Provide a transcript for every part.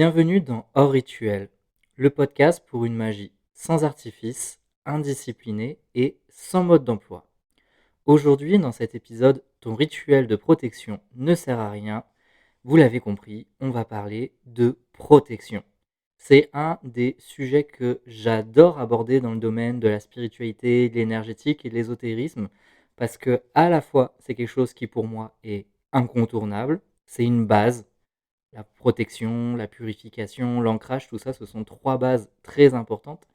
Bienvenue dans Hors Rituel, le podcast pour une magie sans artifice, indisciplinée et sans mode d'emploi. Aujourd'hui, dans cet épisode, ton rituel de protection ne sert à rien. Vous l'avez compris, on va parler de protection. C'est un des sujets que j'adore aborder dans le domaine de la spiritualité, de l'énergétique et de l'ésotérisme, parce que à la fois, c'est quelque chose qui pour moi est incontournable, c'est une base. La protection, la purification, l'ancrage, tout ça, ce sont 3 bases très importantes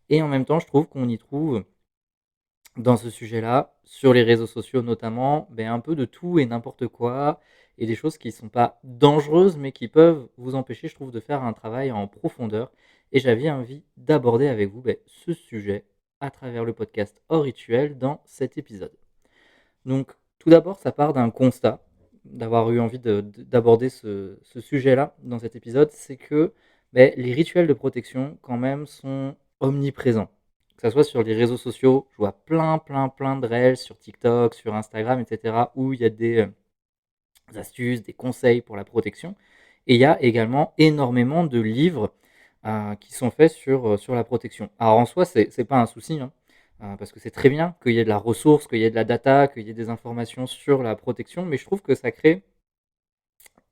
et en même temps, je trouve qu'on y trouve dans ce sujet-là, sur les réseaux sociaux notamment, un peu de tout et n'importe quoi et des choses qui ne sont pas dangereuses, mais qui peuvent vous empêcher, je trouve, de faire un travail en profondeur et j'avais envie d'aborder avec vous, ce sujet à travers le podcast Hors Rituel dans cet épisode. Donc, tout d'abord, ça part d'un constat, d'avoir eu envie d'aborder ce sujet-là dans cet épisode, c'est que les rituels de protection, quand même, sont omniprésents. Que ça soit sur les réseaux sociaux, je vois plein de reels sur TikTok, sur Instagram, etc., où il y a des astuces, des conseils pour la protection. Et il y a également énormément de livres qui sont faits sur la protection. Alors en soi, c'est pas un souci, hein, parce que c'est très bien qu'il y ait de la ressource, qu'il y ait de la data, qu'il y ait des informations sur la protection, mais je trouve que ça crée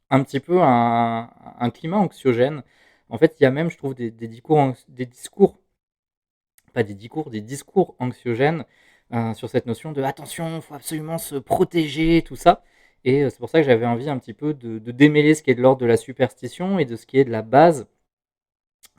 un petit peu un climat anxiogène. En fait, il y a même, je trouve, des discours anxiogènes sur cette notion de attention, il faut absolument se protéger, tout ça. Et c'est pour ça que j'avais envie un petit peu de démêler ce qui est de l'ordre de la superstition et de ce qui est de la base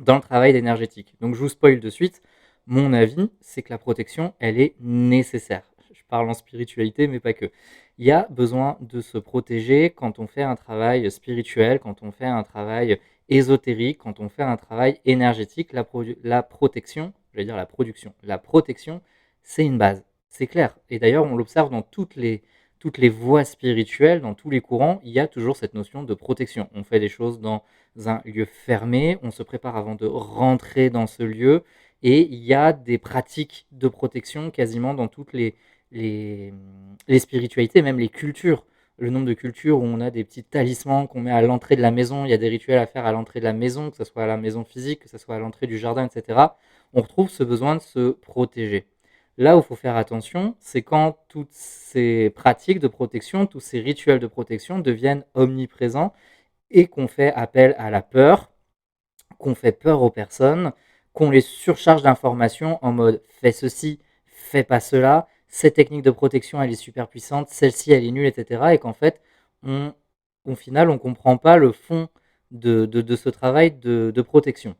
dans le travail énergétique. Donc je vous spoil de suite, mon avis, c'est que la protection, elle est nécessaire. Je parle en spiritualité, mais pas que. Il y a besoin de se protéger quand on fait un travail spirituel, quand on fait un travail ésotérique, quand on fait un travail énergétique. La protection, je vais dire la production, la protection, c'est une base, c'est clair. Et d'ailleurs, on l'observe dans toutes les voies spirituelles, dans tous les courants, il y a toujours cette notion de protection. On fait des choses dans un lieu fermé, on se prépare avant de rentrer dans ce lieu et il y a des pratiques de protection quasiment dans toutes les, les spiritualités, même les cultures. Le nombre de cultures où on a des petits talismans qu'on met à l'entrée de la maison, il y a des rituels à faire à l'entrée de la maison, que ce soit à la maison physique, que ce soit à l'entrée du jardin, etc. On retrouve ce besoin de se protéger. Là où il faut faire attention, c'est quand toutes ces pratiques de protection, tous ces rituels de protection deviennent omniprésents et qu'on fait appel à la peur, qu'on fait peur aux personnes, qu'on les surcharge d'informations en mode fais ceci, fais pas cela, cette technique de protection elle est super puissante, celle-ci elle est nulle, etc. Et qu'en fait, on, au final, on ne comprend pas le fond de ce travail de protection.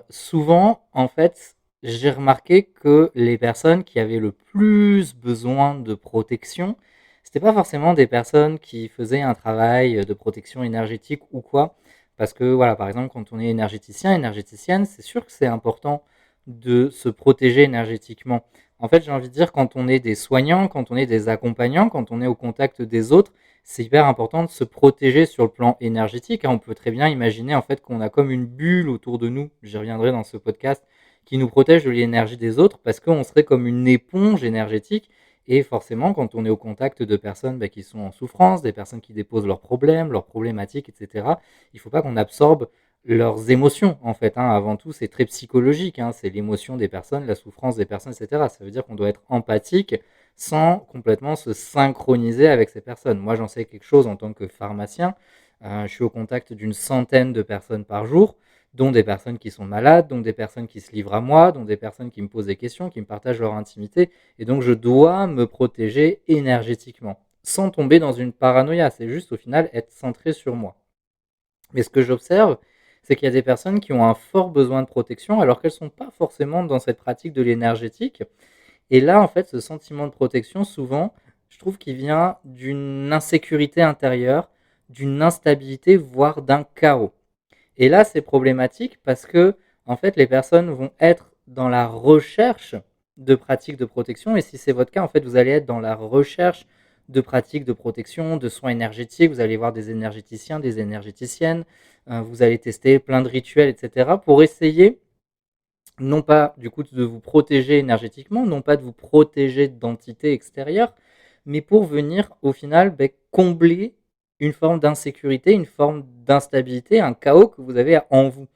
Souvent, en fait, j'ai remarqué que les personnes qui avaient le plus besoin de protection, c'était pas forcément des personnes qui faisaient un travail de protection énergétique ou quoi. Parce que voilà, par exemple, quand on est énergéticien, énergéticienne, c'est sûr que c'est important de se protéger énergétiquement. En fait, j'ai envie de dire, quand on est des soignants, quand on est des accompagnants, quand on est au contact des autres, c'est hyper important de se protéger sur le plan énergétique, hein. On peut très bien imaginer en fait qu'on a comme une bulle autour de nous, j'y reviendrai dans ce podcast, qui nous protège de l'énergie des autres parce qu'on serait comme une éponge énergétique. Et forcément, quand on est au contact de personnes qui sont en souffrance, des personnes qui déposent leurs problèmes, leurs problématiques, etc., il ne faut pas qu'on absorbe leurs émotions, en fait, hein. Avant tout, c'est très psychologique, hein. C'est l'émotion des personnes, la souffrance des personnes, etc. Ça veut dire qu'on doit être empathique sans complètement se synchroniser avec ces personnes. Moi, j'en sais quelque chose en tant que pharmacien. Je suis au contact d'une centaine de personnes par jour, dont des personnes qui sont malades, dont des personnes qui se livrent à moi, dont des personnes qui me posent des questions, qui me partagent leur intimité. Et donc, je dois me protéger énergétiquement, sans tomber dans une paranoïa. C'est juste, au final, être centré sur moi. Mais ce que j'observe, c'est qu'il y a des personnes qui ont un fort besoin de protection, alors qu'elles ne sont pas forcément dans cette pratique de l'énergétique. Et là, en fait, ce sentiment de protection, souvent, je trouve qu'il vient d'une insécurité intérieure, d'une instabilité, voire d'un chaos. Et là, c'est problématique parce que, en fait, les personnes vont être dans la recherche de pratiques de protection. Et si c'est votre cas, en fait, vous allez être dans la recherche de pratiques de protection, de soins énergétiques. Vous allez voir des énergéticiens, des énergéticiennes. Vous allez tester plein de rituels, etc. pour essayer non pas du coup de vous protéger énergétiquement, non pas de vous protéger d'entités extérieures, mais pour venir au final combler une forme d'insécurité, une forme d'instabilité, un chaos que vous avez en vous.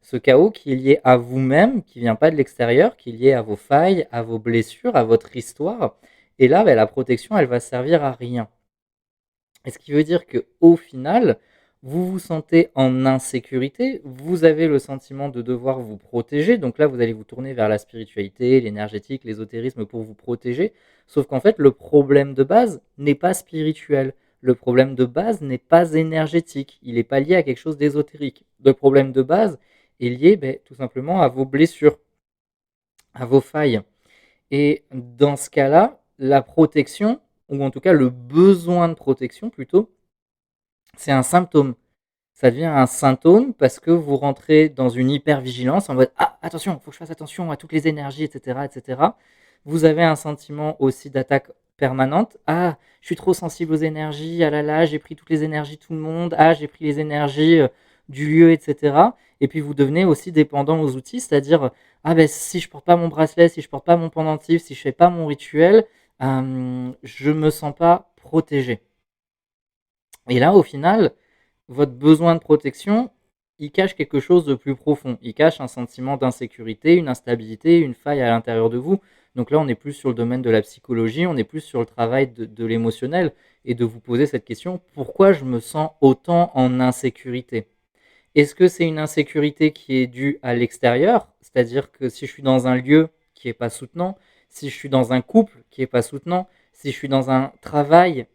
Ce chaos qui est lié à vous-même, qui vient pas de l'extérieur, qui est lié à vos failles, à vos blessures, à votre histoire. Et là, la protection, elle va servir à rien. Et ce qui veut dire que au final, vous vous sentez en insécurité, vous avez le sentiment de devoir vous protéger. Donc là, vous allez vous tourner vers la spiritualité, l'énergétique, l'ésotérisme pour vous protéger. Sauf qu'en fait, le problème de base n'est pas spirituel. Le problème de base n'est pas énergétique. Il n'est pas lié à quelque chose d'ésotérique. Le problème de base est lié tout simplement à vos blessures, à vos failles. Et dans ce cas-là, la protection, ou en tout cas le besoin de protection plutôt, c'est un symptôme. Ça devient un symptôme parce que vous rentrez dans une hypervigilance en mode ah attention, il faut que je fasse attention à toutes les énergies, etc., etc. Vous avez un sentiment aussi d'attaque permanente. Ah, je suis trop sensible aux énergies. Ah là là, j'ai pris toutes les énergies de tout le monde. Ah, j'ai pris les énergies du lieu, etc. Et puis vous devenez aussi dépendant aux outils, c'est-à-dire ah ben si je porte pas mon bracelet, si je porte pas mon pendentif, si je fais pas mon rituel, je me sens pas protégé. Et là, au final, votre besoin de protection, il cache quelque chose de plus profond. Il cache un sentiment d'insécurité, une instabilité, une faille à l'intérieur de vous. Donc là, on n'est plus sur le domaine de la psychologie, on est plus sur le travail de l'émotionnel et de vous poser cette question, pourquoi je me sens autant en insécurité? Est-ce que c'est une insécurité qui est due à l'extérieur? C'est-à-dire que si je suis dans un lieu qui n'est pas soutenant, si je suis dans un couple qui n'est pas soutenant, si je suis dans un travail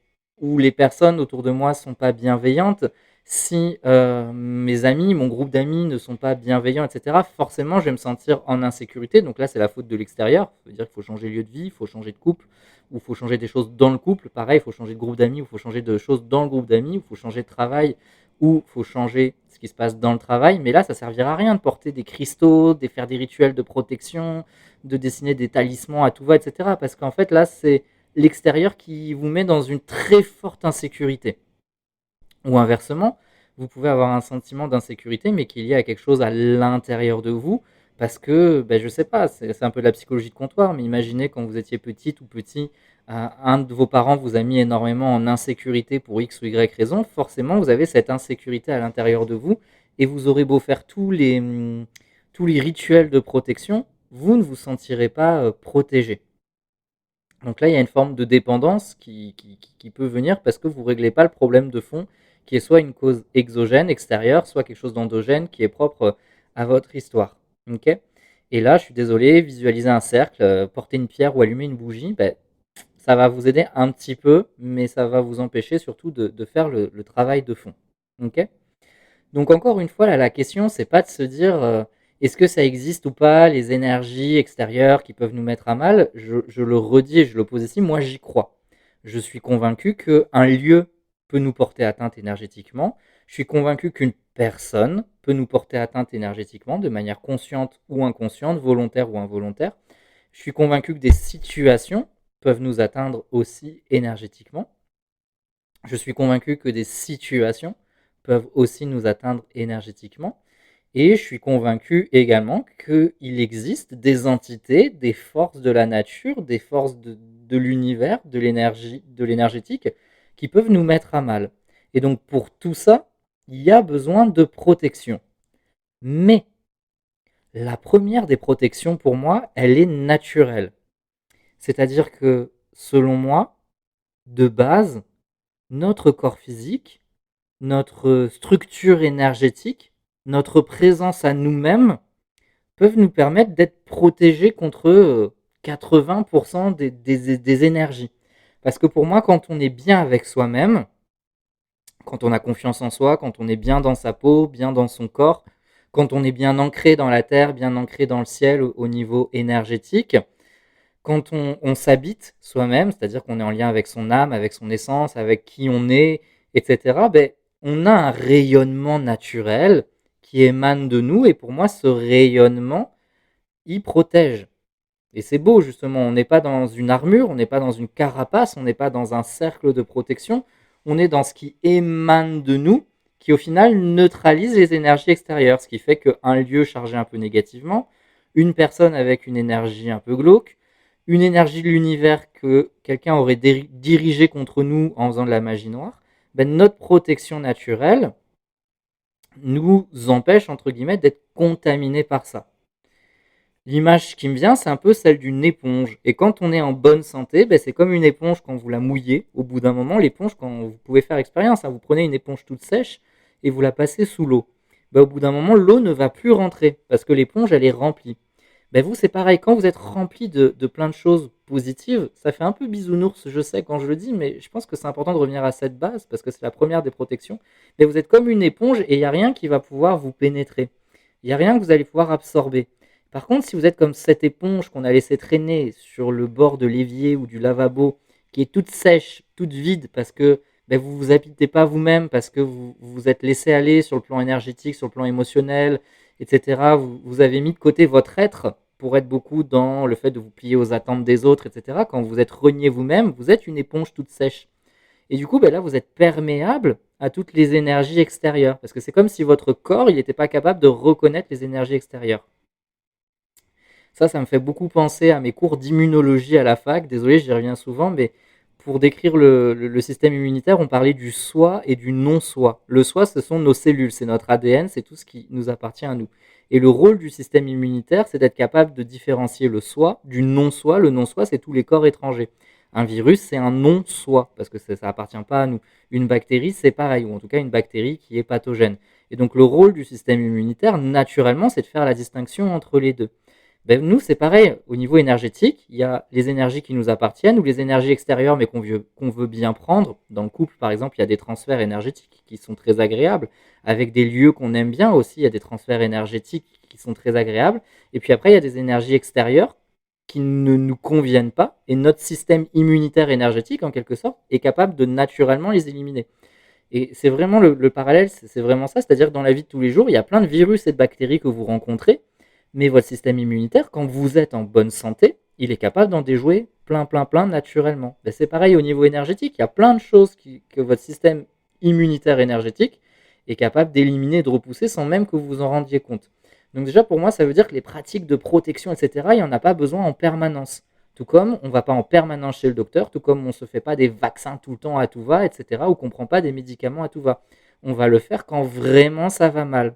où les personnes autour de moi ne sont pas bienveillantes, si mes amis, mon groupe d'amis ne sont pas bienveillants, etc., forcément, je vais me sentir en insécurité. Donc là, c'est la faute de l'extérieur. Ça veut dire qu'il faut changer de lieu de vie, il faut changer de couple, ou il faut changer des choses dans le couple. Pareil, il faut changer de groupe d'amis, ou il faut changer de choses dans le groupe d'amis, ou il faut changer de travail, ou il faut changer ce qui se passe dans le travail. Mais là, ça ne servira à rien de porter des cristaux, de faire des rituels de protection, de dessiner des talismans à tout va, etc. Parce qu'en fait, là, c'est l'extérieur qui vous met dans une très forte insécurité. Ou inversement, vous pouvez avoir un sentiment d'insécurité, mais qui est lié à quelque chose à l'intérieur de vous, parce que, je sais pas, c'est un peu de la psychologie de comptoir, mais imaginez quand vous étiez petite ou petit, un de vos parents vous a mis énormément en insécurité pour X ou Y raison, forcément vous avez cette insécurité à l'intérieur de vous, et vous aurez beau faire tous les rituels de protection, vous ne vous sentirez pas protégé. Donc là, il y a une forme de dépendance qui peut venir parce que vous ne réglez pas le problème de fond, qui est soit une cause exogène, extérieure, soit quelque chose d'endogène qui est propre à votre histoire. Ok. Et là, je suis désolé, visualiser un cercle, porter une pierre ou allumer une bougie, ça va vous aider un petit peu, mais ça va vous empêcher surtout de faire le travail de fond. Ok. Donc encore une fois, là, la question, c'est pas de se dire est-ce que ça existe ou pas, les énergies extérieures qui peuvent nous mettre à mal. Je le redis et je le pose ici, moi j'y crois. Je suis convaincu qu'un lieu peut nous porter atteinte énergétiquement. Je suis convaincu qu'une personne peut nous porter atteinte énergétiquement de manière consciente ou inconsciente, volontaire ou involontaire. Je suis convaincu que des situations peuvent nous atteindre aussi énergétiquement. Je suis convaincu que des situations peuvent aussi nous atteindre énergétiquement. Et je suis convaincu également qu'il existe des entités, des forces de la nature, des forces de l'univers, de l'énergie, de l'énergétique, qui peuvent nous mettre à mal. Et donc pour tout ça, il y a besoin de protection. Mais la première des protections pour moi, elle est naturelle. C'est-à-dire que selon moi, de base, notre corps physique, notre structure énergétique, notre présence à nous-mêmes peuvent nous permettre d'être protégés contre 80% des énergies. Parce que pour moi, quand on est bien avec soi-même, quand on a confiance en soi, quand on est bien dans sa peau, bien dans son corps, quand on est bien ancré dans la terre, bien ancré dans le ciel au niveau énergétique, quand on s'habite soi-même, c'est-à-dire qu'on est en lien avec son âme, avec son essence, avec qui on est, etc., on a un rayonnement naturel qui émane de nous, et pour moi, ce rayonnement, il protège. Et c'est beau, justement, on n'est pas dans une armure, on n'est pas dans une carapace, on n'est pas dans un cercle de protection, on est dans ce qui émane de nous, qui au final neutralise les énergies extérieures, ce qui fait qu'un lieu chargé un peu négativement, une personne avec une énergie un peu glauque, une énergie de l'univers que quelqu'un aurait dirigée contre nous en faisant de la magie noire, ben, notre protection naturelle nous empêche, entre guillemets, d'être contaminés par ça. L'image qui me vient, c'est un peu celle d'une éponge. Et quand on est en bonne santé, ben c'est comme une éponge quand vous la mouillez. Au bout d'un moment, l'éponge, quand vous pouvez faire expérience, hein, vous prenez une éponge toute sèche et vous la passez sous l'eau. Ben, au bout d'un moment, l'eau ne va plus rentrer parce que l'éponge, elle est remplie. Ben vous, c'est pareil. Quand vous êtes rempli de plein de choses positives, ça fait un peu bisounours, je sais, quand je le dis, mais je pense que c'est important de revenir à cette base parce que c'est la première des protections. Mais vous êtes comme une éponge et il n'y a rien qui va pouvoir vous pénétrer. Il n'y a rien que vous allez pouvoir absorber. Par contre, si vous êtes comme cette éponge qu'on a laissé traîner sur le bord de l'évier ou du lavabo, qui est toute sèche, toute vide, parce que ben, vous ne vous habitez pas vous-même, parce que vous vous êtes laissé aller sur le plan énergétique, sur le plan émotionnel, etc. Vous avez mis de côté votre être pour être beaucoup dans le fait de vous plier aux attentes des autres, etc. Quand vous êtes renié vous-même, vous êtes une éponge toute sèche. Et du coup, ben là, vous êtes perméable à toutes les énergies extérieures, parce que c'est comme si votre corps, il n'était pas capable de reconnaître les énergies extérieures. Ça me fait beaucoup penser à mes cours d'immunologie à la fac. Désolé, j'y reviens souvent, mais pour décrire le système immunitaire, on parlait du soi et du non-soi. Le soi, ce sont nos cellules, c'est notre ADN, c'est tout ce qui nous appartient à nous. Et le rôle du système immunitaire, c'est d'être capable de différencier le soi du non-soi. Le non-soi, c'est tous les corps étrangers. Un virus, c'est un non-soi, parce que ça appartient pas à nous. Une bactérie, c'est pareil, ou en tout cas une bactérie qui est pathogène. Et donc le rôle du système immunitaire, naturellement, c'est de faire la distinction entre les deux. Ben, nous, c'est pareil, au niveau énergétique, il y a les énergies qui nous appartiennent ou les énergies extérieures mais qu'on veut bien prendre. Dans le couple, par exemple, il y a des transferts énergétiques qui sont très agréables. Avec des lieux qu'on aime bien aussi, il y a des transferts énergétiques qui sont très agréables. Et puis après, il y a des énergies extérieures qui ne nous conviennent pas et notre système immunitaire énergétique, en quelque sorte, est capable de naturellement les éliminer. Et c'est vraiment le parallèle, c'est vraiment ça, c'est-à-dire que dans la vie de tous les jours, il y a plein de virus et de bactéries que vous rencontrez, mais votre système immunitaire, quand vous êtes en bonne santé, il est capable d'en déjouer plein naturellement. Ben, c'est pareil au niveau énergétique, il y a plein de choses que votre système immunitaire énergétique est capable d'éliminer et de repousser sans même que vous vous en rendiez compte. Donc déjà pour moi, ça veut dire que les pratiques de protection, etc., il n'y en a pas besoin en permanence. Tout comme on ne va pas en permanence chez le docteur, tout comme on ne se fait pas des vaccins tout le temps à tout va, etc., ou qu'on ne prend pas des médicaments à tout va. On va le faire quand vraiment ça va mal.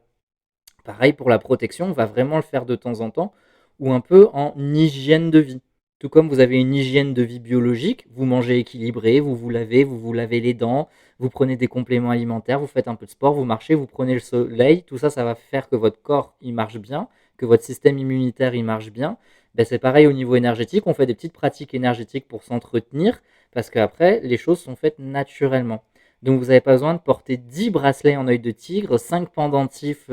Pareil pour la protection, on va vraiment le faire de temps en temps ou un peu en hygiène de vie. Tout comme vous avez une hygiène de vie biologique, vous mangez équilibré, vous vous lavez les dents, vous prenez des compléments alimentaires, vous faites un peu de sport, vous marchez, vous prenez le soleil, tout ça, ça va faire que votre corps il marche bien, que votre système immunitaire il marche bien. Ben, c'est pareil au niveau énergétique, on fait des petites pratiques énergétiques pour s'entretenir parce qu'après les choses sont faites naturellement. Donc vous n'avez pas besoin de porter 10 bracelets en œil de tigre, 5 pendentifs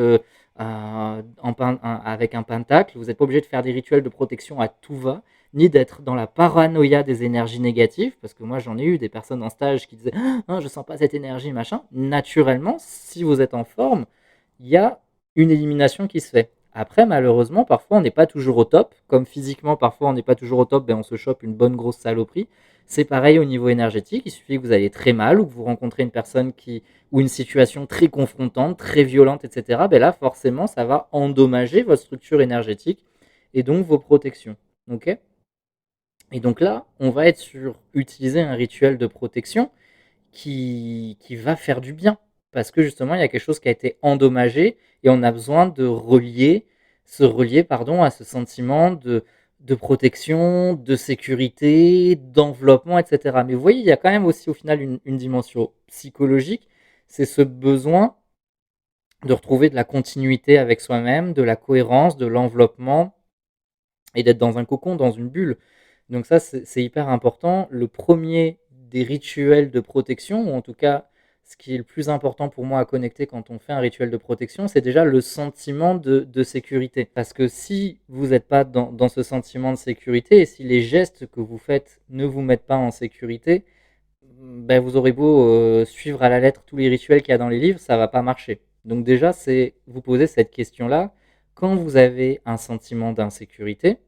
avec un pentacle. Vous n'êtes pas obligé de faire des rituels de protection à tout va, ni d'être dans la paranoïa des énergies négatives, parce que moi j'en ai eu des personnes en stage qui disaient ah, je sens pas cette énergie, machin. Naturellement, si vous êtes en forme, il y a une élimination qui se fait. Après, malheureusement, parfois on n'est pas toujours au top, comme physiquement, parfois on n'est pas toujours au top, ben on se chope une bonne grosse saloperie. C'est pareil au niveau énergétique, il suffit que vous ayez très mal ou que vous rencontrez une personne ou une situation très confrontante, très violente, etc. Ben là, forcément, ça va endommager votre structure énergétique et donc vos protections. Ok. Et donc là, on va être sur utiliser un rituel de protection qui va faire du bien. Parce que justement, il y a quelque chose qui a été endommagé et on a besoin de se relier pardon, à ce sentiment de protection, de sécurité, d'enveloppement, etc. Mais vous voyez, il y a quand même aussi au final une dimension psychologique. C'est ce besoin de retrouver de la continuité avec soi-même, de la cohérence, de l'enveloppement et d'être dans un cocon, dans une bulle. Donc ça, c'est hyper important. Le premier des rituels de protection, ou en tout cas, ce qui est le plus important pour moi à connecter quand on fait un rituel de protection, c'est déjà le sentiment de sécurité. Parce que si vous n'êtes pas dans ce sentiment de sécurité, et si les gestes que vous faites ne vous mettent pas en sécurité, ben vous aurez beau suivre à la lettre tous les rituels qu'il y a dans les livres, ça va pas marcher. Donc déjà, c'est vous poser cette question-là. Quand vous avez un sentiment d'insécurité,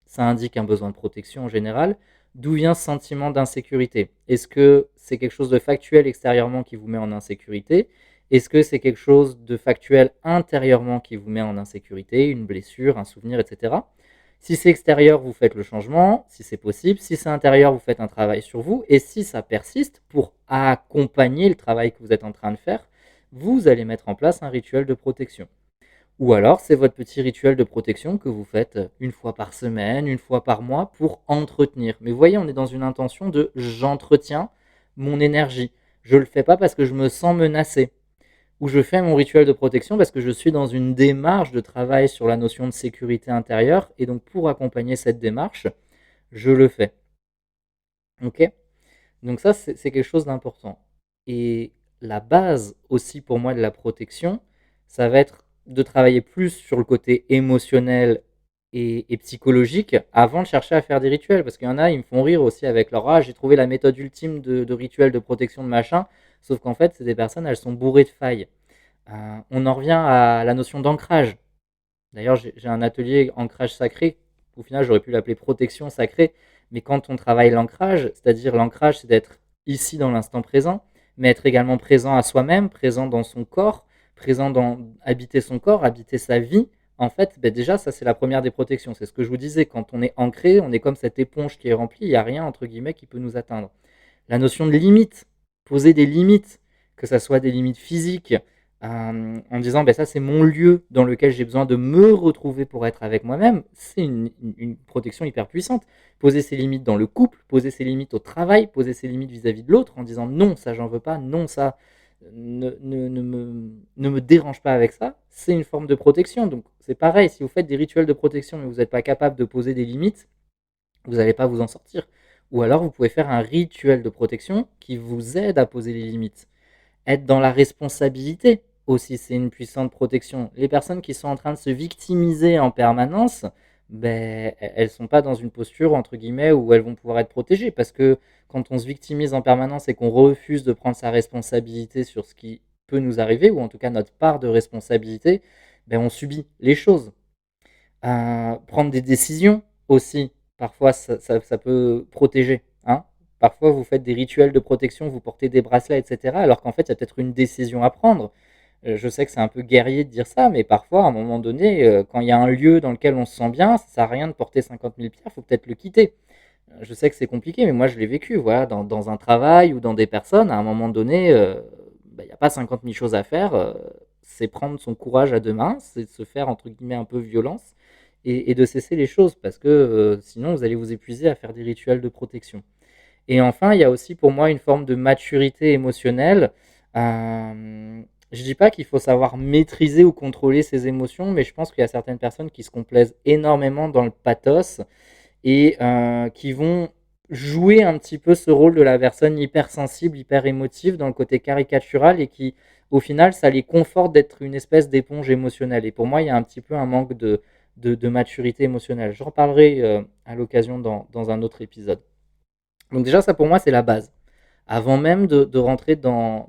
ça indique un besoin de protection en général. D'où vient ce sentiment d'insécurité? Est-ce que c'est quelque chose de factuel extérieurement qui vous met en insécurité? Est-ce que c'est quelque chose de factuel intérieurement qui vous met en insécurité, une blessure, un souvenir, etc. Si c'est extérieur, vous faites le changement, si c'est possible. Si c'est intérieur, vous faites un travail sur vous. Et si ça persiste, pour accompagner le travail que vous êtes en train de faire, vous allez mettre en place un rituel de protection. Ou alors, c'est votre petit rituel de protection que vous faites une fois par semaine, une fois par mois pour entretenir. Mais vous voyez, on est dans une intention de j'entretiens mon énergie. Je ne le fais pas parce que je me sens menacé. Ou je fais mon rituel de protection parce que je suis dans une démarche de travail sur la notion de sécurité intérieure. Et donc, pour accompagner cette démarche, je le fais. Ok? Donc ça, c'est quelque chose d'important. Et la base aussi pour moi de la protection, ça va être de travailler plus sur le côté émotionnel et psychologique avant de chercher à faire des rituels. Parce qu'il y en a, ils me font rire aussi avec leur j'ai trouvé la méthode ultime de rituel de protection de machin. Sauf qu'en fait, c'est des personnes, elles sont bourrées de failles. On en revient à la notion d'ancrage. D'ailleurs, j'ai un atelier ancrage sacré. Au final, j'aurais pu l'appeler protection sacrée. Mais quand on travaille l'ancrage, c'est-à-dire l'ancrage, c'est d'être ici dans l'instant présent, mais être également présent à soi-même, présent dans son corps, présent dans habiter son corps, habiter sa vie. En fait, déjà, ça c'est la première des protections. C'est ce que je vous disais. Quand on est ancré, on est comme cette éponge qui est remplie. Il n'y a rien entre guillemets qui peut nous atteindre. La notion de limite, poser des limites, que ça soit des limites physiques, en disant ça c'est mon lieu dans lequel j'ai besoin de me retrouver pour être avec moi-même, c'est une protection hyper puissante. Poser ses limites dans le couple, poser ses limites au travail, poser ses limites vis-à-vis de l'autre en disant non, ça j'en veux pas, non, ça ne me dérange pas avec ça, c'est une forme de protection. Donc c'est pareil, si vous faites des rituels de protection mais vous n'êtes pas capable de poser des limites, vous n'allez pas vous en sortir. Ou alors vous pouvez faire un rituel de protection qui vous aide à poser les limites. Être dans la responsabilité aussi, c'est une puissante protection. Les personnes qui sont en train de se victimiser en permanence, elles ne sont pas dans une posture, entre guillemets, où elles vont pouvoir être protégées. Parce que quand on se victimise en permanence et qu'on refuse de prendre sa responsabilité sur ce qui peut nous arriver, ou en tout cas notre part de responsabilité, on subit les choses. Prendre des décisions aussi, parfois ça peut protéger. Hein. Parfois vous faites des rituels de protection, vous portez des bracelets, etc. Alors qu'en fait il y a peut-être une décision à prendre. Je sais que c'est un peu guerrier de dire ça, mais parfois à un moment donné, quand il y a un lieu dans lequel on se sent bien, ça ne sert à rien de porter 50 000 pierres, il faut peut-être le quitter. Je sais que c'est compliqué, mais moi je l'ai vécu, voilà, dans un travail ou dans des personnes, à un moment donné, il n'y a pas 50 000 choses à faire, c'est prendre son courage à deux mains, c'est de se faire entre guillemets un peu violence et de cesser les choses, parce que sinon vous allez vous épuiser à faire des rituels de protection. Et enfin, il y a aussi pour moi une forme de maturité émotionnelle. Je dis pas qu'il faut savoir maîtriser ou contrôler ses émotions, mais je pense qu'il y a certaines personnes qui se complaisent énormément dans le pathos et qui vont jouer un petit peu ce rôle de la personne hypersensible, hyper émotive dans le côté caricatural et qui, au final, ça les conforte d'être une espèce d'éponge émotionnelle. Et pour moi, il y a un petit peu un manque de maturité émotionnelle. J'en parlerai à l'occasion dans un autre épisode. Donc déjà, ça pour moi, c'est la base. Avant même de rentrer dans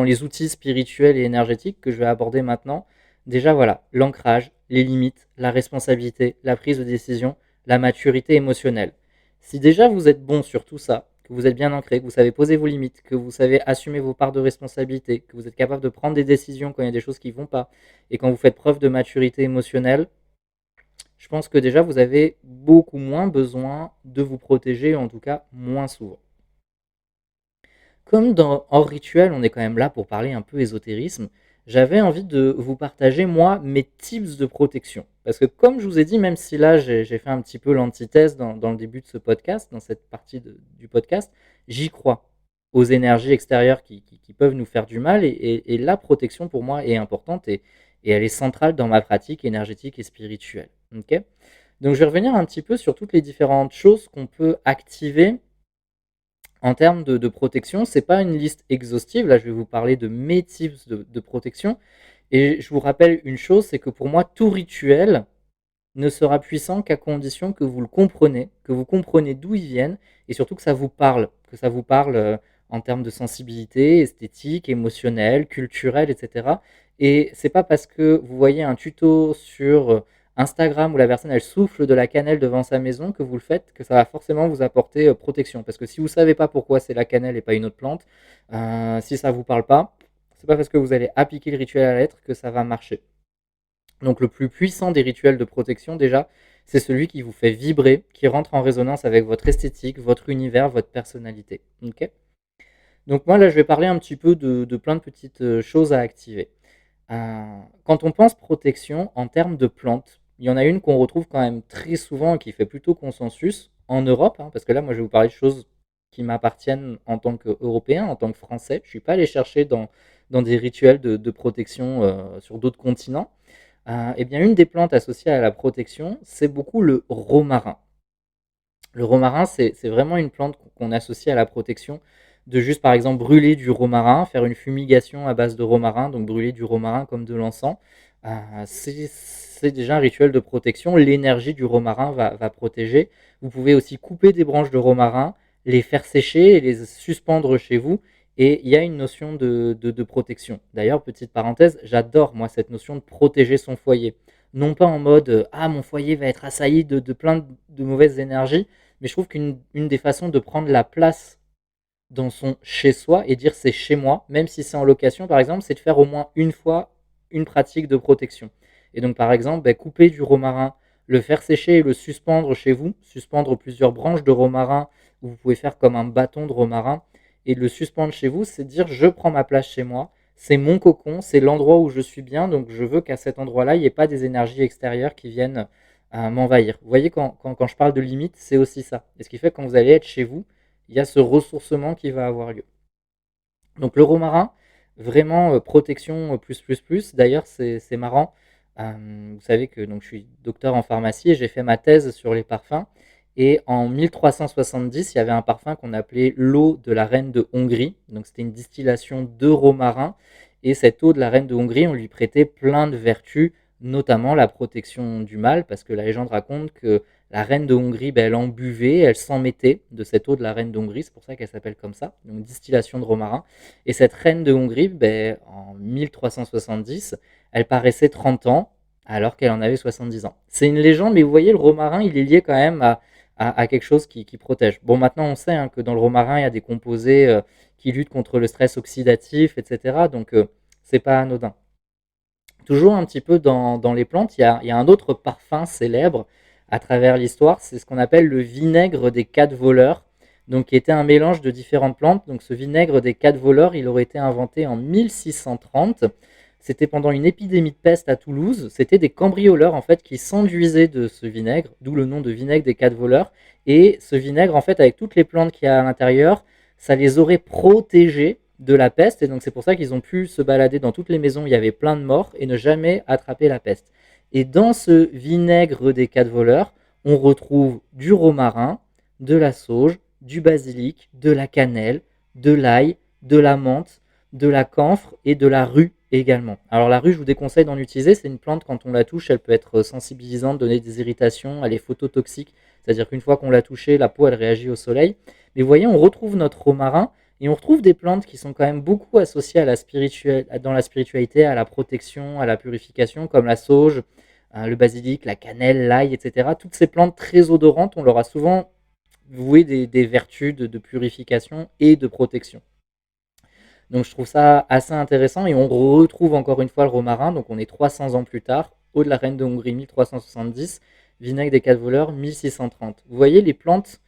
les outils spirituels et énergétiques que je vais aborder maintenant, déjà voilà, l'ancrage, les limites, la responsabilité, la prise de décision, la maturité émotionnelle. Si déjà vous êtes bon sur tout ça, que vous êtes bien ancré, que vous savez poser vos limites, que vous savez assumer vos parts de responsabilité, que vous êtes capable de prendre des décisions quand il y a des choses qui ne vont pas, et quand vous faites preuve de maturité émotionnelle, je pense que déjà vous avez beaucoup moins besoin de vous protéger, en tout cas moins souvent. Comme dans Hors Rituel, on est quand même là pour parler un peu ésotérisme, j'avais envie de vous partager, moi, mes tips de protection. Parce que comme je vous ai dit, même si là, j'ai fait un petit peu l'antithèse dans le début de ce podcast, dans cette partie du podcast, j'y crois aux énergies extérieures qui peuvent nous faire du mal. Et la protection, pour moi, est importante et elle est centrale dans ma pratique énergétique et spirituelle. Ok. Donc, je vais revenir un petit peu sur toutes les différentes choses qu'on peut activer en termes de protection. Ce n'est pas une liste exhaustive. Là, je vais vous parler de mes tips de protection. Et je vous rappelle une chose, c'est que pour moi, tout rituel ne sera puissant qu'à condition que vous le comprenez, que vous comprenez d'où ils viennent, et surtout que ça vous parle en termes de sensibilité, esthétique, émotionnelle, culturelle, etc. Et c'est pas parce que vous voyez un tuto sur Instagram où la personne elle souffle de la cannelle devant sa maison que vous le faites, que ça va forcément vous apporter protection. Parce que si vous savez pas pourquoi c'est la cannelle et pas une autre plante, si ça vous parle pas, c'est pas parce que vous allez appliquer le rituel à la lettre que ça va marcher. Donc le plus puissant des rituels de protection déjà, c'est celui qui vous fait vibrer, qui rentre en résonance avec votre esthétique, votre univers, votre personnalité. Ok. Donc moi là, je vais parler un petit peu de plein de petites choses à activer. Quand on pense protection en termes de plantes, il y en a une qu'on retrouve quand même très souvent et qui fait plutôt consensus en Europe, hein, parce que là, moi, je vais vous parler de choses qui m'appartiennent en tant qu'Européen, en tant que Français. Je ne suis pas allé chercher dans des rituels de protection sur d'autres continents. Eh bien, une des plantes associées à la protection, c'est beaucoup le romarin. Le romarin, c'est vraiment une plante qu'on associe à la protection, de juste par exemple brûler du romarin, faire une fumigation à base de romarin, donc brûler du romarin comme de l'encens. C'est déjà un rituel de protection. L'énergie du romarin va protéger. Vous pouvez aussi couper des branches de romarin, les faire sécher et les suspendre chez vous. Et il y a une notion de protection. D'ailleurs, petite parenthèse, j'adore moi cette notion de protéger son foyer. Non pas en mode ah, mon foyer va être assailli de plein de mauvaises énergies, mais je trouve qu'une des façons de prendre la place dans son chez-soi et dire c'est chez moi, même si c'est en location par exemple, c'est de faire au moins une fois une pratique de protection. Et donc par exemple, couper du romarin, le faire sécher et le suspendre chez vous, suspendre plusieurs branches de romarin, ou vous pouvez faire comme un bâton de romarin, et le suspendre chez vous, c'est dire je prends ma place chez moi, c'est mon cocon, c'est l'endroit où je suis bien, donc je veux qu'à cet endroit-là, il n'y ait pas des énergies extérieures qui viennent m'envahir. Vous voyez, quand je parle de limite, c'est aussi ça. Et ce qui fait que quand vous allez être chez vous, il y a ce ressourcement qui va avoir lieu. Donc le romarin, vraiment protection plus plus plus. D'ailleurs, c'est marrant. Vous savez que donc, je suis docteur en pharmacie et j'ai fait ma thèse sur les parfums. Et en 1370, il y avait un parfum qu'on appelait l'eau de la reine de Hongrie. Donc c'était une distillation de romarin. Et cette eau de la reine de Hongrie, on lui prêtait plein de vertus, notamment la protection du mal, parce que la légende raconte que la reine de Hongrie, elle en buvait, elle s'en mettait de cette eau de la reine d'Hongrie, c'est pour ça qu'elle s'appelle comme ça, donc distillation de romarin. Et cette reine de Hongrie, en 1370, elle paraissait 30 ans, alors qu'elle en avait 70 ans. C'est une légende, mais vous voyez, le romarin, il est lié quand même à quelque chose qui protège. Bon, maintenant, on sait que dans le romarin, il y a des composés qui luttent contre le stress oxydatif, etc. Donc, c'est pas anodin. Toujours un petit peu dans les plantes, il y a un autre parfum célèbre à travers l'histoire, c'est ce qu'on appelle le vinaigre des 4 voleurs, donc qui était un mélange de différentes plantes. Donc ce vinaigre des 4 voleurs, il aurait été inventé en 1630. C'était pendant une épidémie de peste à Toulouse. C'était des cambrioleurs en fait qui s'enduisaient de ce vinaigre, d'où le nom de vinaigre des 4 voleurs. Et ce vinaigre, en fait, avec toutes les plantes qu'il y a à l'intérieur, ça les aurait protégés de la peste. Et donc c'est pour ça qu'ils ont pu se balader dans toutes les maisons où il y avait plein de morts et ne jamais attraper la peste. Et dans ce vinaigre des 4 voleurs, on retrouve du romarin, de la sauge, du basilic, de la cannelle, de l'ail, de la menthe, de la camphre et de la rue également. Alors la rue, je vous déconseille d'en utiliser, c'est une plante, quand on la touche, elle peut être sensibilisante, donner des irritations, elle est phototoxique, c'est-à-dire qu'une fois qu'on l'a touchée, la peau, elle réagit au soleil. Mais vous voyez, on retrouve notre romarin et on retrouve des plantes qui sont quand même beaucoup associées à dans la spiritualité, à la protection, à la purification, comme la sauge, le basilic, la cannelle, l'ail, etc. Toutes ces plantes très odorantes, on leur a souvent voué des vertus de purification et de protection. Donc je trouve ça assez intéressant et on retrouve encore une fois le romarin, donc on est 300 ans plus tard, eau de la reine de Hongrie 1370, vinaigre des 4 voleurs 1630. Vous voyez, les plantes,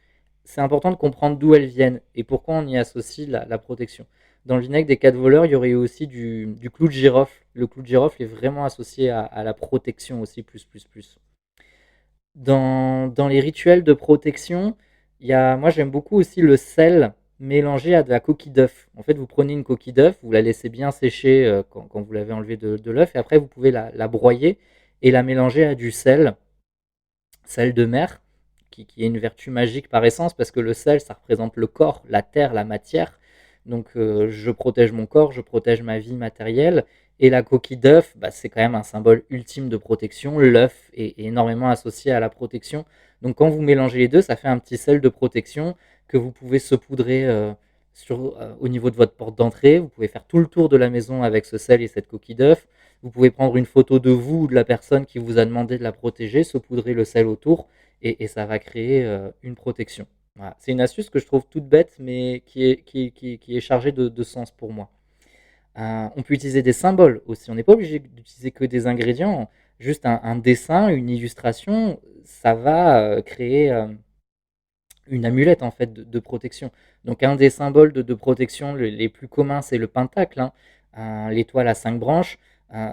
c'est important de comprendre d'où elles viennent et pourquoi on y associe la protection. Dans le vinaigre des 4 voleurs, il y aurait eu aussi du clou de girofle. Le clou de girofle est vraiment associé à la protection aussi, plus, plus, plus. Dans les rituels de protection, moi j'aime beaucoup aussi le sel mélangé à de la coquille d'œuf. En fait, vous prenez une coquille d'œuf, vous la laissez bien sécher quand vous l'avez enlevée de l'œuf, et après vous pouvez la broyer et la mélanger à du sel de mer, qui est une vertu magique par essence, parce que le sel, ça représente le corps, la terre, la matière. Donc je protège mon corps, je protège ma vie matérielle. Et la coquille d'œuf, c'est quand même un symbole ultime de protection. L'œuf est énormément associé à la protection. Donc quand vous mélangez les deux, ça fait un petit sel de protection que vous pouvez saupoudrer au niveau de votre porte d'entrée. Vous pouvez faire tout le tour de la maison avec ce sel et cette coquille d'œuf. Vous pouvez prendre une photo de vous ou de la personne qui vous a demandé de la protéger, saupoudrer le sel autour et ça va créer une protection. Voilà. C'est une astuce que je trouve toute bête, mais qui est chargée de sens pour moi. On peut utiliser des symboles aussi. On n'est pas obligé d'utiliser que des ingrédients. Juste un dessin, une illustration, ça va créer une amulette en fait de protection. Donc un des symboles de protection les plus communs, c'est le pentacle, hein, l'étoile à 5 branches.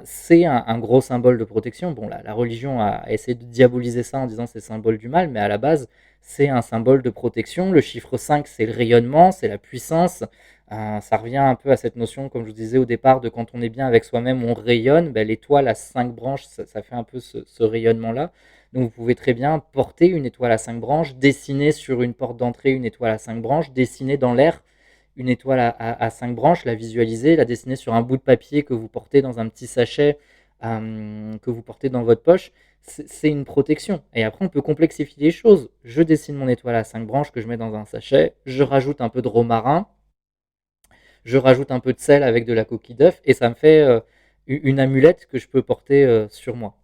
C'est un gros symbole de protection. Bon, la religion a essayé de diaboliser ça en disant c'est symbole du mal, mais à la base, c'est un symbole de protection. Le chiffre 5, c'est le rayonnement, c'est la puissance. Ça revient un peu à cette notion, comme je vous disais au départ, de quand on est bien avec soi-même, on rayonne. Ben, l'étoile à 5 branches, ça fait un peu ce rayonnement-là. Donc vous pouvez très bien porter une étoile à 5 branches, dessiner sur une porte d'entrée une étoile à 5 branches, dessiner dans l'air une étoile à 5 branches, la visualiser, la dessiner sur un bout de papier que vous portez dans un petit sachet, que vous portez dans votre poche. C'est une protection. Et après, on peut complexifier les choses. Je dessine mon étoile à 5 branches que je mets dans un sachet, je rajoute un peu de romarin, je rajoute un peu de sel avec de la coquille d'œuf et ça me fait une amulette que je peux porter sur moi.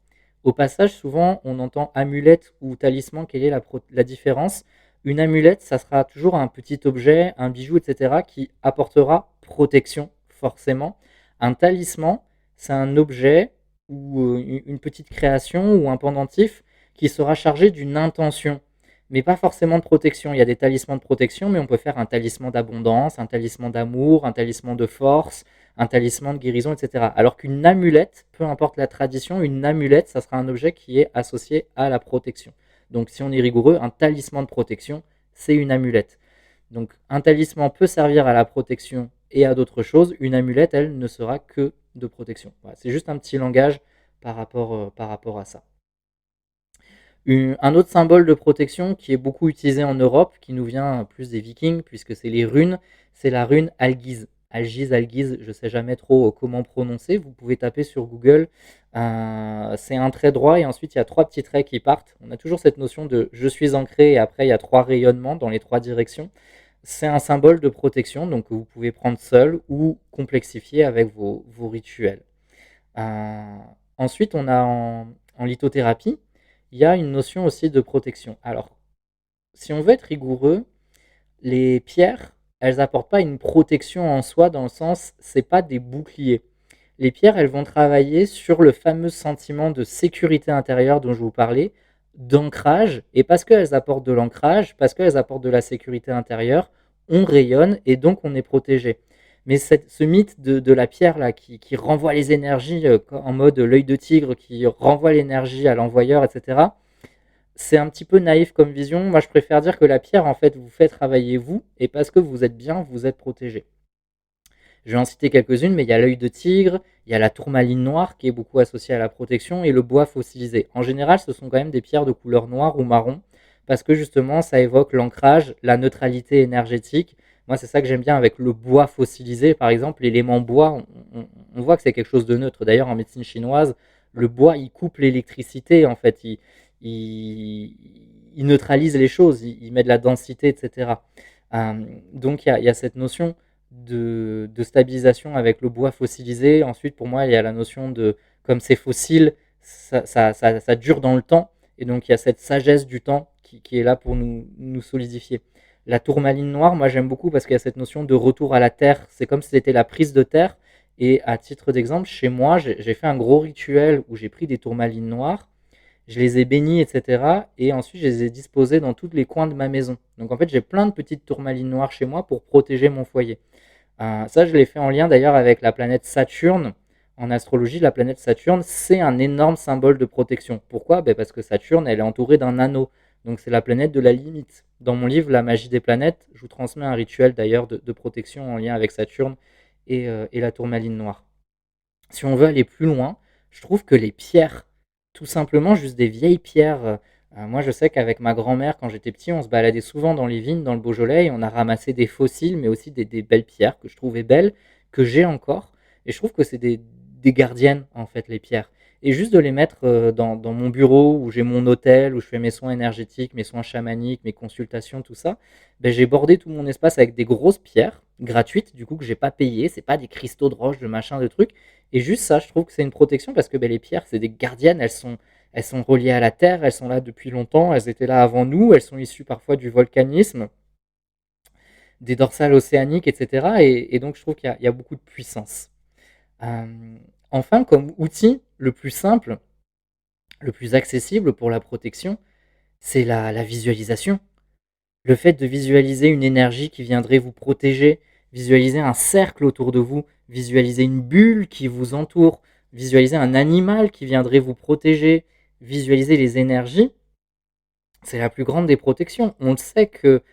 Au passage, souvent, on entend amulette ou talisman. Quelle est la différence? Une amulette, ça sera toujours un petit objet, un bijou, etc., qui apportera protection, forcément. Un talisman, c'est un objet ou une petite création ou un pendentif qui sera chargé d'une intention, mais pas forcément de protection. Il y a des talismans de protection, mais on peut faire un talisman d'abondance, un talisman d'amour, un talisman de force, un talisman de guérison, etc. Alors qu'une amulette, peu importe la tradition, une amulette, ça sera un objet qui est associé à la protection. Donc si on est rigoureux, un talisman de protection, c'est une amulette. Donc un talisman peut servir à la protection et à d'autres choses. Une amulette, elle, ne sera que de protection. Voilà, c'est juste un petit langage par rapport à ça. Un autre symbole de protection qui est beaucoup utilisé en Europe, qui nous vient plus des Vikings, puisque c'est les runes, c'est la rune Algiz. Algiz, je ne sais jamais trop comment prononcer. Vous pouvez taper sur Google. C'est un trait droit et ensuite il y a 3 petits traits qui partent. On a toujours cette notion de je suis ancré et après il y a 3 rayonnements dans les 3 directions. C'est un symbole de protection, donc que vous pouvez prendre seul ou complexifier avec vos rituels. Euh, Ensuite, on a en lithothérapie, il y a une notion aussi de protection. Alors, si on veut être rigoureux, les pierres, elles n'apportent pas une protection en soi dans le sens, c'est pas des boucliers. Les pierres, elles vont travailler sur le fameux sentiment de sécurité intérieure dont je vous parlais, d'ancrage, et parce qu'elles apportent de l'ancrage, parce qu'elles apportent de la sécurité intérieure, on rayonne et donc on est protégé. Mais ce mythe de la pierre là qui renvoie les énergies en mode l'œil de tigre, qui renvoie l'énergie à l'envoyeur, etc., c'est un petit peu naïf comme vision. Moi, je préfère dire que la pierre, en fait, vous fait travailler vous, et parce que vous êtes bien, vous êtes protégé. Je vais en citer quelques-unes, mais il y a l'œil de tigre, il y a la tourmaline noire qui est beaucoup associée à la protection et le bois fossilisé. En général, ce sont quand même des pierres de couleur noire ou marron parce que justement, ça évoque l'ancrage, la neutralité énergétique. Moi, c'est ça que j'aime bien avec le bois fossilisé, par exemple, l'élément bois, on voit que c'est quelque chose de neutre. D'ailleurs, en médecine chinoise, le bois, il coupe l'électricité, en fait, il, il neutralise les choses, il met de la densité, etc. Donc, il y a cette notion de stabilisation avec le bois fossilisé. Ensuite, pour moi, il y a la notion de, comme c'est fossile, ça dure dans le temps. Et donc, il y a cette sagesse du temps qui est là pour nous solidifier. La tourmaline noire, moi, j'aime beaucoup parce qu'il y a cette notion de retour à la terre. C'est comme si c'était la prise de terre. Et à titre d'exemple, chez moi, j'ai fait un gros rituel où j'ai pris des tourmalines noires, je les ai bénies, etc. Et ensuite, je les ai disposées dans tous les coins de ma maison. Donc, en fait, j'ai plein de petites tourmalines noires chez moi pour protéger mon foyer. Ça, je l'ai fait en lien d'ailleurs avec la planète Saturne. En astrologie, la planète Saturne, c'est un énorme symbole de protection. Pourquoi? Parce que Saturne, elle est entourée d'un anneau. Donc c'est la planète de la limite. Dans mon livre, La magie des planètes, je vous transmets un rituel d'ailleurs de protection en lien avec Saturne et la tourmaline noire. Si on veut aller plus loin, je trouve que les pierres, tout simplement juste des vieilles pierres. Moi, je sais qu'avec ma grand-mère, quand j'étais petit, on se baladait souvent dans les vignes, dans le Beaujolais, et on a ramassé des fossiles, mais aussi des belles pierres que je trouvais belles, que j'ai encore. Et je trouve que c'est des gardiennes, en fait, les pierres. Et juste de les mettre dans mon bureau, où j'ai mon hôtel, où je fais mes soins énergétiques, mes soins chamaniques, mes consultations, tout ça, j'ai bordé tout mon espace avec des grosses pierres, gratuites, du coup, que j'ai pas payées. C'est pas des cristaux de roche, de machin, de trucs. Et juste ça, je trouve que c'est une protection parce que les pierres, c'est des gardiennes, elles sont reliées à la Terre, elles sont là depuis longtemps, elles étaient là avant nous, elles sont issues parfois du volcanisme, des dorsales océaniques, etc. Et donc je trouve qu'il y a beaucoup de puissance. Enfin, comme outil le plus simple, le plus accessible pour la protection, C'est la visualisation. Le fait de visualiser une énergie qui viendrait vous protéger, visualiser un cercle autour de vous, visualiser une bulle qui vous entoure, visualiser un animal qui viendrait vous protéger, visualiser les énergies, c'est la plus grande des protections. On le sait que,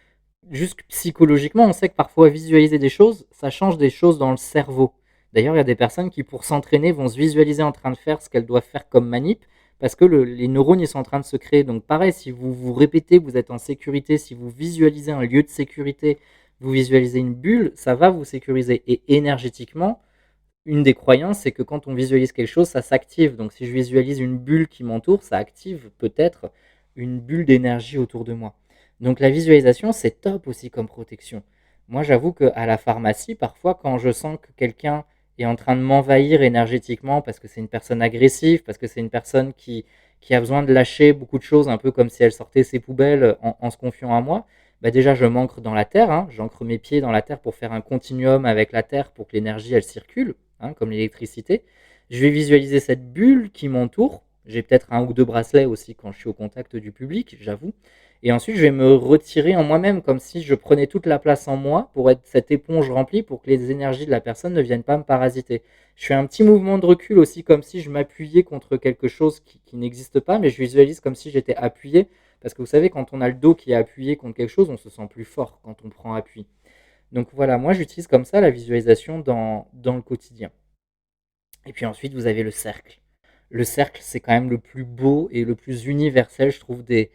juste psychologiquement, on sait que parfois visualiser des choses, ça change des choses dans le cerveau. D'ailleurs, il y a des personnes qui, pour s'entraîner, vont se visualiser en train de faire ce qu'elles doivent faire comme manip, parce que les neurones ils sont en train de se créer. Donc pareil, si vous vous répétez que vous êtes en sécurité, si vous visualisez un lieu de sécurité, vous visualisez une bulle, ça va vous sécuriser. Et énergétiquement, une des croyances, c'est que quand on visualise quelque chose, ça s'active. Donc si je visualise une bulle qui m'entoure, ça active peut-être une bulle d'énergie autour de moi. Donc la visualisation, c'est top aussi comme protection. Moi, j'avoue qu'à la pharmacie, parfois, quand je sens que quelqu'un est en train de m'envahir énergétiquement parce que c'est une personne agressive, parce que c'est une personne qui a besoin de lâcher beaucoup de choses, un peu comme si elle sortait ses poubelles en se confiant à moi, bah déjà je m'ancre dans la terre, hein, j'ancre mes pieds dans la terre pour faire un continuum avec la terre pour que l'énergie elle circule, hein, comme l'électricité. Je vais visualiser cette bulle qui m'entoure. J'ai peut-être un ou deux bracelets aussi quand je suis au contact du public, j'avoue. Et ensuite, je vais me retirer en moi-même, comme si je prenais toute la place en moi pour être cette éponge remplie pour que les énergies de la personne ne viennent pas me parasiter. Je fais un petit mouvement de recul aussi, comme si je m'appuyais contre quelque chose qui n'existe pas, mais je visualise comme si j'étais appuyé. Parce que vous savez, quand on a le dos qui est appuyé contre quelque chose, on se sent plus fort quand on prend appui. Donc voilà, moi j'utilise comme ça la visualisation dans le quotidien. Et puis ensuite, vous avez le cercle. Le cercle, c'est quand même le plus beau et le plus universel, je trouve, des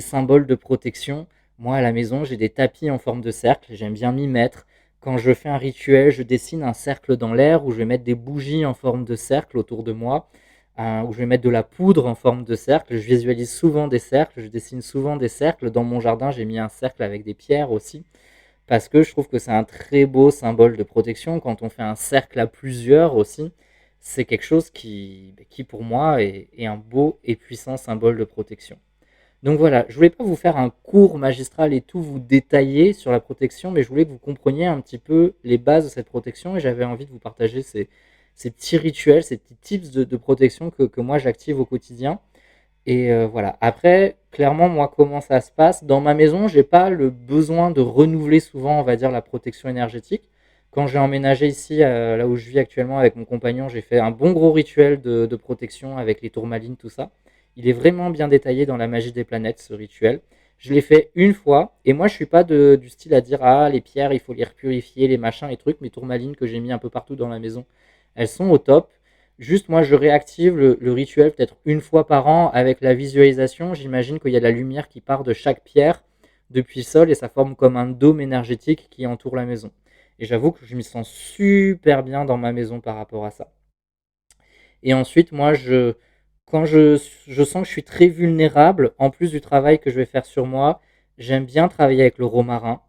symboles de protection. Moi, à la maison, j'ai des tapis en forme de cercle, j'aime bien m'y mettre. Quand je fais un rituel, je dessine un cercle dans l'air où je vais mettre des bougies en forme de cercle autour de moi, où je vais mettre de la poudre en forme de cercle. Je visualise souvent des cercles, je dessine souvent des cercles. Dans mon jardin, j'ai mis un cercle avec des pierres aussi parce que je trouve que c'est un très beau symbole de protection. Quand on fait un cercle à plusieurs aussi, c'est quelque chose qui pour moi, est un beau et puissant symbole de protection. Donc voilà, je voulais pas vous faire un cours magistral et tout vous détailler sur la protection, mais je voulais que vous compreniez un petit peu les bases de cette protection et j'avais envie de vous partager ces petits rituels, ces petits tips de protection que moi j'active au quotidien. Et voilà. Après, clairement, moi, comment ça se passe? Dans ma maison, j'ai pas le besoin de renouveler souvent, on va dire, la protection énergétique. Quand j'ai emménagé ici, là où je vis actuellement avec mon compagnon, j'ai fait un bon gros rituel de protection avec les tourmalines, tout ça. Il est vraiment bien détaillé dans la magie des planètes, ce rituel. Je l'ai fait une fois, et moi je suis pas du style à dire ah les pierres il faut les repurifier, les machins, les trucs, mes tourmalines que j'ai mis un peu partout dans la maison, elles sont au top. Juste, moi, je réactive le rituel peut-être une fois par an avec la visualisation. J'imagine qu'il y a de la lumière qui part de chaque pierre depuis le sol et ça forme comme un dôme énergétique qui entoure la maison. Et j'avoue que je me sens super bien dans ma maison par rapport à ça. Et ensuite, moi, quand je sens que je suis très vulnérable, en plus du travail que je vais faire sur moi, j'aime bien travailler avec le romarin.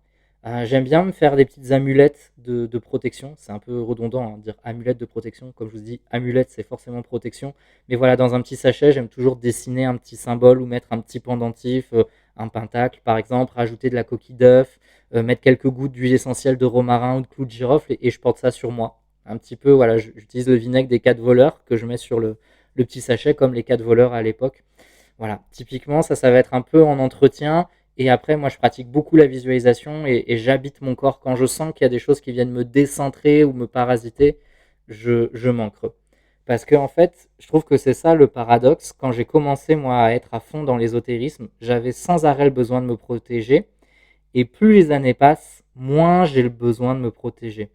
J'aime bien me faire des petites amulettes de protection. C'est un peu redondant hein, de dire amulette de protection. Comme je vous dis, amulette, c'est forcément protection. Mais voilà, dans un petit sachet, j'aime toujours dessiner un petit symbole ou mettre un petit pendentif, un pentacle par exemple, rajouter de la coquille d'œuf, mettre quelques gouttes d'huile essentielle de romarin ou de clou de girofle et je porte ça sur moi. Un petit peu, voilà, j'utilise le vinaigre des 4 voleurs que je mets sur le petit sachet comme les 4 voleurs à l'époque. Voilà, typiquement, ça va être un peu en entretien. Et après, moi, je pratique beaucoup la visualisation et j'habite mon corps. Quand je sens qu'il y a des choses qui viennent me décentrer ou me parasiter, je m'ancre. Parce que, en fait, je trouve que c'est ça le paradoxe. Quand j'ai commencé, moi, à être à fond dans l'ésotérisme, j'avais sans arrêt le besoin de me protéger. Et plus les années passent, moins j'ai le besoin de me protéger.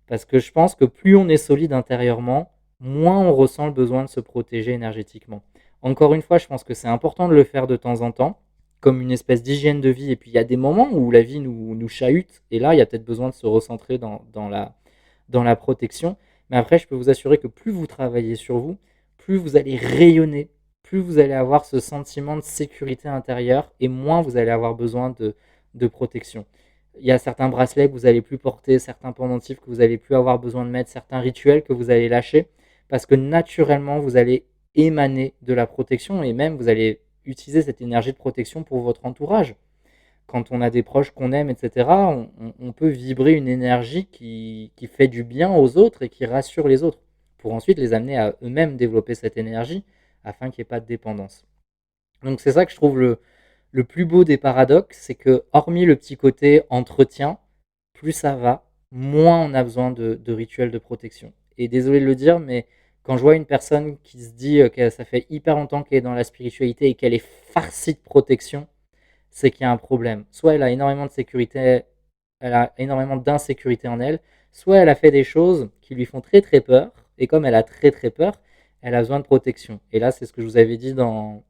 Parce que je pense que plus on est solide intérieurement, moins on ressent le besoin de se protéger énergétiquement. Encore une fois, je pense que c'est important de le faire de temps en temps, comme une espèce d'hygiène de vie. Et puis il y a des moments où la vie nous chahute, et là, il y a peut-être besoin de se recentrer dans la protection. Mais après, je peux vous assurer que plus vous travaillez sur vous, plus vous allez rayonner, plus vous allez avoir ce sentiment de sécurité intérieure, et moins vous allez avoir besoin de protection. Il y a certains bracelets que vous allez plus porter, certains pendentifs que vous allez plus avoir besoin de mettre, certains rituels que vous allez lâcher, parce que naturellement, vous allez émaner de la protection et même vous allez utiliser cette énergie de protection pour votre entourage. Quand on a des proches qu'on aime, etc., on peut vibrer une énergie qui fait du bien aux autres et qui rassure les autres, pour ensuite les amener à eux-mêmes développer cette énergie afin qu'il n'y ait pas de dépendance. Donc c'est ça que je trouve le plus beau des paradoxes, c'est que hormis le petit côté entretien, plus ça va, moins on a besoin de rituels de protection. Et désolé de le dire, mais quand je vois une personne qui se dit que ça fait hyper longtemps qu'elle est dans la spiritualité et qu'elle est farcie de protection, c'est qu'il y a un problème. Soit elle a énormément de sécurité, elle a énormément d'insécurité en elle, soit elle a fait des choses qui lui font très très peur, et comme elle a très très peur, elle a besoin de protection. Et là, c'est ce que je vous avais dit dans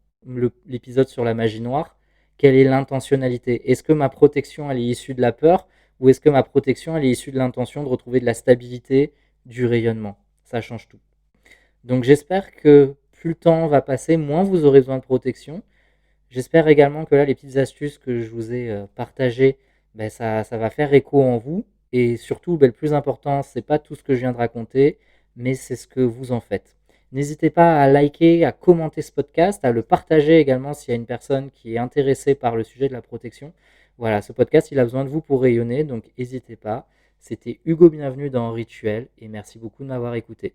l'épisode sur la magie noire. Quelle est l'intentionnalité? Est-ce que ma protection, elle est issue de la peur, ou est-ce que ma protection, elle est issue de l'intention de retrouver de la stabilité, du rayonnement? Ça change tout. Donc j'espère que plus le temps va passer, moins vous aurez besoin de protection. J'espère également que là, les petites astuces que je vous ai partagées, ben, ça va faire écho en vous. Et surtout, ben, le plus important, c'est pas tout ce que je viens de raconter, mais c'est ce que vous en faites. N'hésitez pas à liker, à commenter ce podcast, à le partager également s'il y a une personne qui est intéressée par le sujet de la protection. Voilà, ce podcast, il a besoin de vous pour rayonner, donc n'hésitez pas. C'était Hugo, bienvenue dans Rituel, et merci beaucoup de m'avoir écouté.